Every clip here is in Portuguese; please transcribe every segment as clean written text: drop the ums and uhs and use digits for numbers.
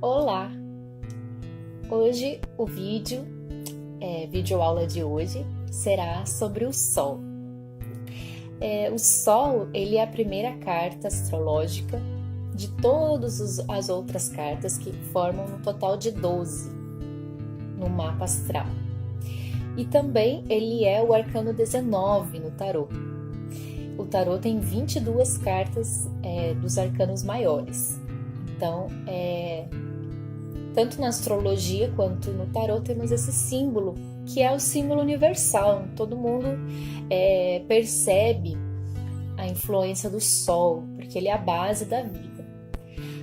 Olá! Hoje o videoaula de hoje será sobre o Sol. O Sol, ele é a primeira carta astrológica de todas as outras cartas que formam um total de 12 no mapa astral. E também ele é o arcano 19 no tarô. O tarô tem 22 cartas dos arcanos maiores. Então, tanto na astrologia quanto no tarô temos esse símbolo, que é o símbolo universal. Todo mundo percebe a influência do Sol, porque ele é a base da vida.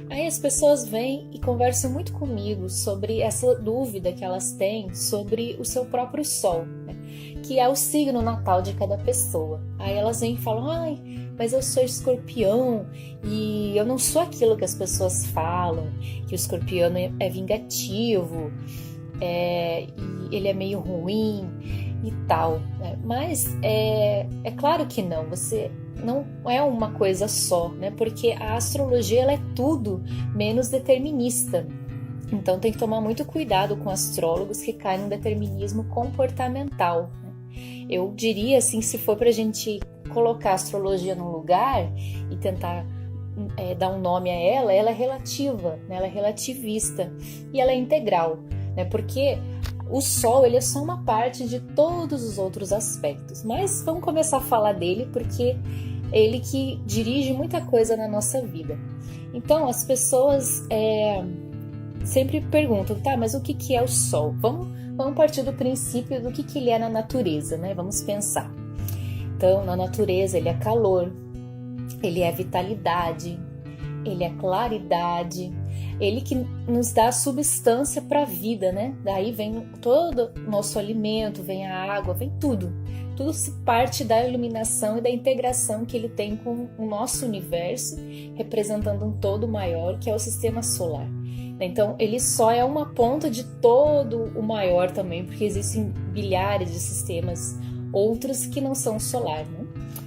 Aí as pessoas vêm e conversam muito comigo sobre essa dúvida que elas têm sobre o seu próprio Sol, né? Que é o signo natal de cada pessoa. Aí elas vêm e falam, mas eu sou escorpião e eu não sou aquilo que as pessoas falam, que o escorpião é vingativo, e ele é meio ruim e tal, né? Mas é claro que não, você não é uma coisa só, né? Porque a astrologia ela é tudo menos determinista. Então tem que tomar muito cuidado com astrólogos que caem no determinismo comportamental, né? Eu diria assim, se for pra gente colocar a astrologia num lugar e tentar dar um nome a ela é relativa, né? Ela é relativista e ela é integral, né? Porque o Sol ele é só uma parte de todos os outros aspectos, mas vamos começar a falar dele porque é ele que dirige muita coisa na nossa vida. Então as pessoas sempre perguntam, tá, mas o que é o Sol? Vamos partir do princípio do que ele é na natureza, né? Vamos pensar. Então, na natureza, ele é calor, ele é vitalidade, ele é claridade, ele que nos dá substância para a vida, né? Daí vem todo o nosso alimento, vem a água, vem tudo. Tudo se parte da iluminação e da integração que ele tem com o nosso universo, representando um todo maior, que é o sistema solar. Então, ele só é uma ponta de todo o maior também, porque existem bilhares de sistemas outros que não são solar, né?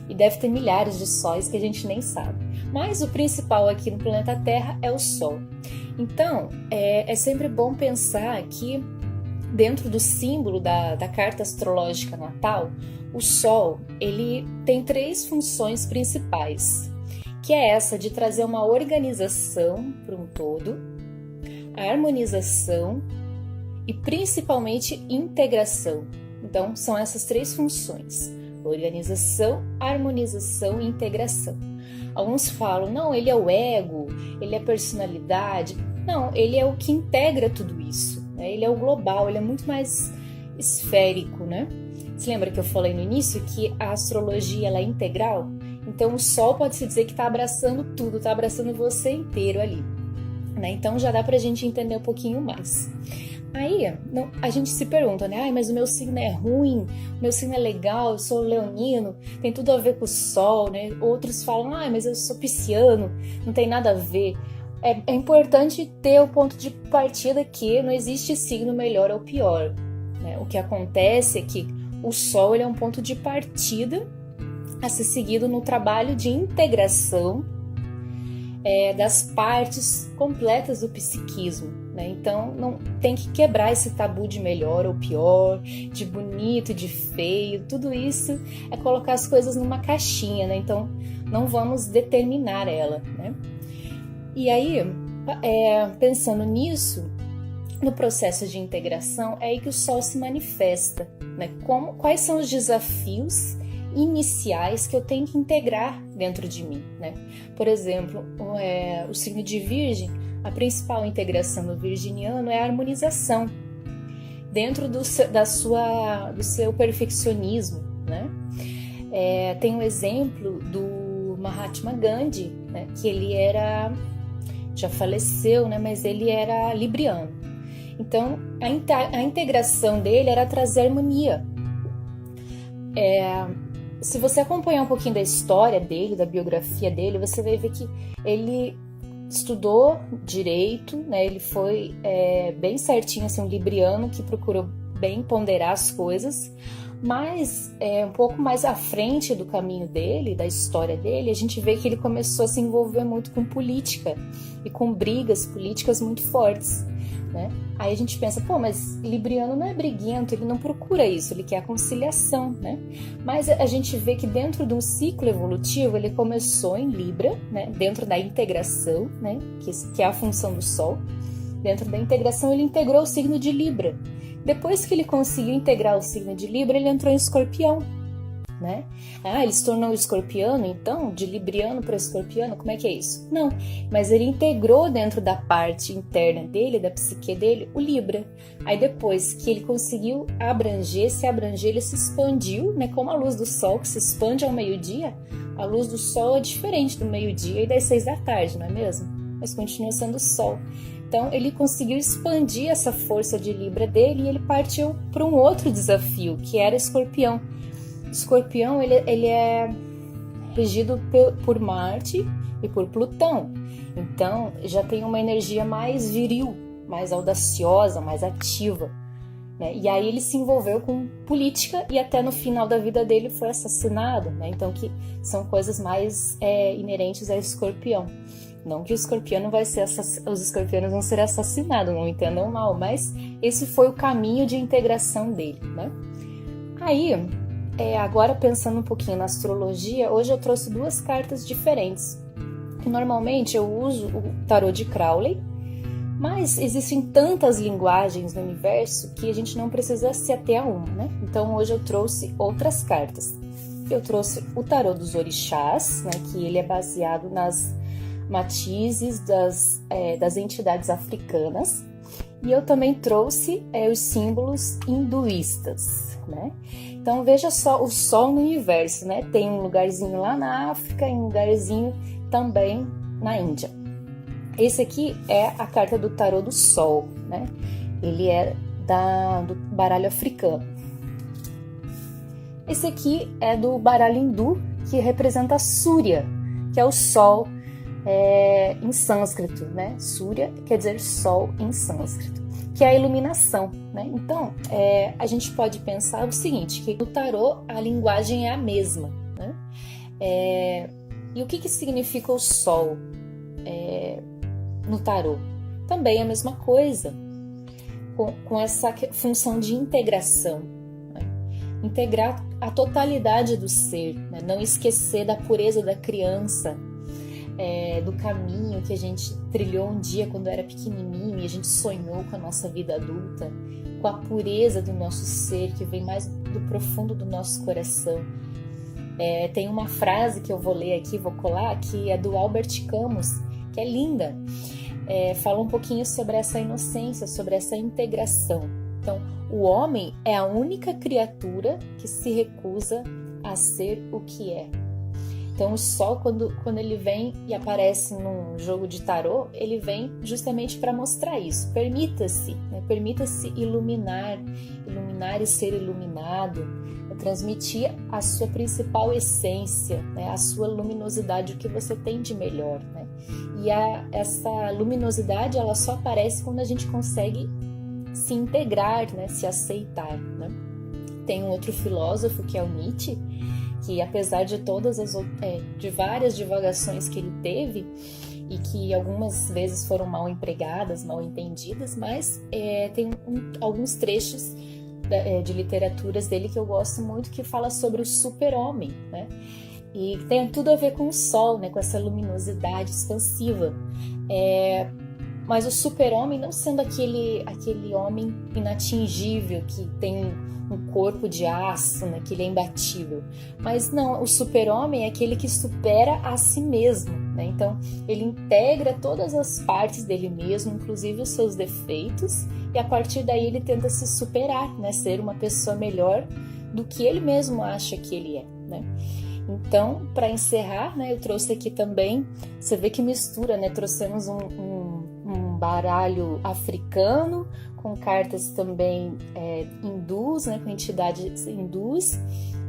E deve ter milhares de sóis que a gente nem sabe. Mas o principal aqui no planeta Terra é o Sol. Então, é sempre bom pensar que dentro do símbolo da carta astrológica natal, o Sol ele tem 3 funções principais, que é essa de trazer uma organização para um todo, a harmonização e principalmente integração. Então, são essas 3 funções: organização, harmonização e integração. Alguns falam, não, ele é o ego, ele é a personalidade. Não, ele é o que integra tudo isso, né? Ele é o global, ele é muito mais esférico, né? Você lembra que eu falei no início que a astrologia ela é integral? Então, o Sol pode-se dizer que está abraçando tudo, está abraçando você inteiro ali, né? Então, já dá pra gente entender um pouquinho mais. Aí, a gente se pergunta, né? Mas o meu signo é ruim, o meu signo é legal, eu sou leonino, tem tudo a ver com o Sol, né? Outros falam, mas eu sou pisciano, não tem nada a ver. É importante ter o ponto de partida que não existe signo melhor ou pior, né? O que acontece é que o Sol ele é um ponto de partida a ser seguido no trabalho de integração das partes completas do psiquismo, né? Então não tem que quebrar esse tabu de melhor ou pior, de bonito, de feio, tudo isso é colocar as coisas numa caixinha, né? Então não vamos determinar ela, né? E aí, pensando nisso, no processo de integração é aí que o Sol se manifesta, né? Quais são os desafios iniciais que eu tenho que integrar dentro de mim, né? Por exemplo, o signo de Virgem, a principal integração do virginiano é a harmonização dentro do seu perfeccionismo, né? Tem um exemplo do Mahatma Gandhi, né? Que ele já faleceu, né? Mas ele era libriano. Então, a integração dele era trazer harmonia. Se você acompanhar um pouquinho da história dele, da biografia dele, você vai ver que ele estudou direito, né? Ele foi bem certinho, assim, um libriano que procurou bem ponderar as coisas, Mas um pouco mais à frente do caminho dele, da história dele, a gente vê que ele começou a se envolver muito com política e com brigas políticas muito fortes, né? Aí a gente pensa, pô, mas Libriano não é briguento, ele não procura isso, ele quer a conciliação, né? Mas a gente vê que dentro de um ciclo evolutivo, ele começou em Libra, né? Dentro da integração, né? Que é a função do Sol. Dentro da integração, ele integrou o signo de Libra. Depois que ele conseguiu integrar o signo de Libra, ele entrou em Escorpião, né? Ele se tornou escorpiano, então? De libriano para escorpiano? Como é que é isso? Não, mas ele integrou dentro da parte interna dele, da psique dele, o Libra. Aí depois que ele conseguiu se abranger, ele se expandiu, né? Como a luz do Sol, que se expande ao meio-dia, a luz do Sol é diferente do meio-dia e das 6 da tarde, não é mesmo? Mas continua sendo Sol. Então ele conseguiu expandir essa força de Libra dele e ele partiu para um outro desafio, que era Escorpião. Escorpião ele é regido por Marte e por Plutão. Então já tem uma energia mais viril, mais audaciosa, mais ativa, né? E aí ele se envolveu com política e até no final da vida dele foi assassinado, né? Então que são coisas mais inerentes a Escorpião. Não que os escorpianos vão ser assassinados, não entendam mal, mas esse foi o caminho de integração dele, né? Aí, agora pensando um pouquinho na astrologia, hoje eu trouxe 2 cartas diferentes. Normalmente eu uso o tarô de Crowley, mas existem tantas linguagens no universo que a gente não precisa se ater a uma, né? Então hoje eu trouxe outras cartas. Eu trouxe o tarô dos orixás, né? Que ele é baseado nas matizes das entidades africanas, e eu também trouxe os símbolos hinduístas, né? Então veja só o Sol no universo, né? Tem um lugarzinho lá na África e um lugarzinho também na Índia. Esse aqui é a carta do tarô do Sol, né? Ele é do baralho africano. Esse aqui é do baralho hindu, que representa Surya, que é o Sol em sânscrito, né? Surya quer dizer sol em sânscrito, que é a iluminação, né? Então, a gente pode pensar o seguinte, que no tarô a linguagem é a mesma, né? E o que significa o sol no tarô? Também é a mesma coisa, com essa função de integração, né? Integrar a totalidade do ser, né? Não esquecer da pureza da criança, do caminho que a gente trilhou um dia quando era pequenininho e a gente sonhou com a nossa vida adulta, com a pureza do nosso ser que vem mais do profundo do nosso coração. Tem uma frase que eu vou ler aqui, vou colar, que é do Albert Camus, que é linda. Fala um pouquinho sobre essa inocência, sobre essa integração. Então, o homem é a única criatura que se recusa a ser o que é. Então o Sol, quando ele vem e aparece num jogo de tarô, ele vem justamente para mostrar isso. Permita-se, né? Permita-se iluminar e ser iluminado, transmitir a sua principal essência, né? A sua luminosidade, o que você tem de melhor, né? E essa luminosidade, ela só aparece quando a gente consegue se integrar, né? Se aceitar, né? Tem um outro filósofo que é o Nietzsche, que apesar de todas de várias divagações que ele teve e que algumas vezes foram mal empregadas, mal entendidas, mas tem alguns trechos de literaturas dele que eu gosto muito, que fala sobre o super-homem, né? E tem tudo a ver com o Sol, né? Com essa luminosidade expansiva. Mas o super-homem não sendo aquele homem inatingível que tem um corpo de aço, né, que ele é imbatível. Mas não, o super-homem é aquele que supera a si mesmo, né? Então, ele integra todas as partes dele mesmo, inclusive os seus defeitos, e a partir daí ele tenta se superar, né? Ser uma pessoa melhor do que ele mesmo acha que ele é, né? Então, para encerrar, né, eu trouxe aqui também, você vê que mistura, né? Trouxemos um baralho africano, com cartas também hindus, né, com entidades hindus,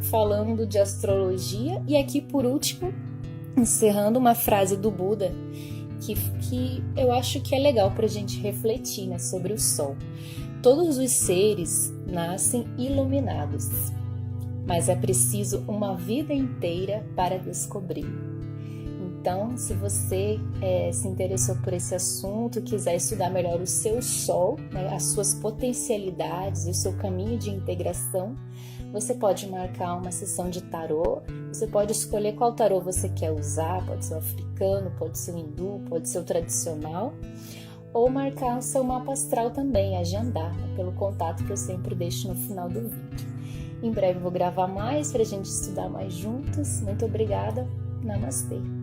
falando de astrologia. E aqui, por último, encerrando, uma frase do Buda, que eu acho que é legal para a gente refletir, né, sobre o Sol. Todos os seres nascem iluminados. mas é preciso uma vida inteira para descobrir. Então, se você se interessou por esse assunto, quiser estudar melhor o seu sol, né, as suas potencialidades e o seu caminho de integração, você pode marcar uma sessão de tarô. Você pode escolher qual tarô você quer usar, pode ser o africano, pode ser o hindu, pode ser o tradicional, ou marcar o seu mapa astral também, agendar, né, pelo contato que eu sempre deixo no final do vídeo. Em breve eu vou gravar mais para a gente estudar mais juntos. Muito obrigada. Namastê.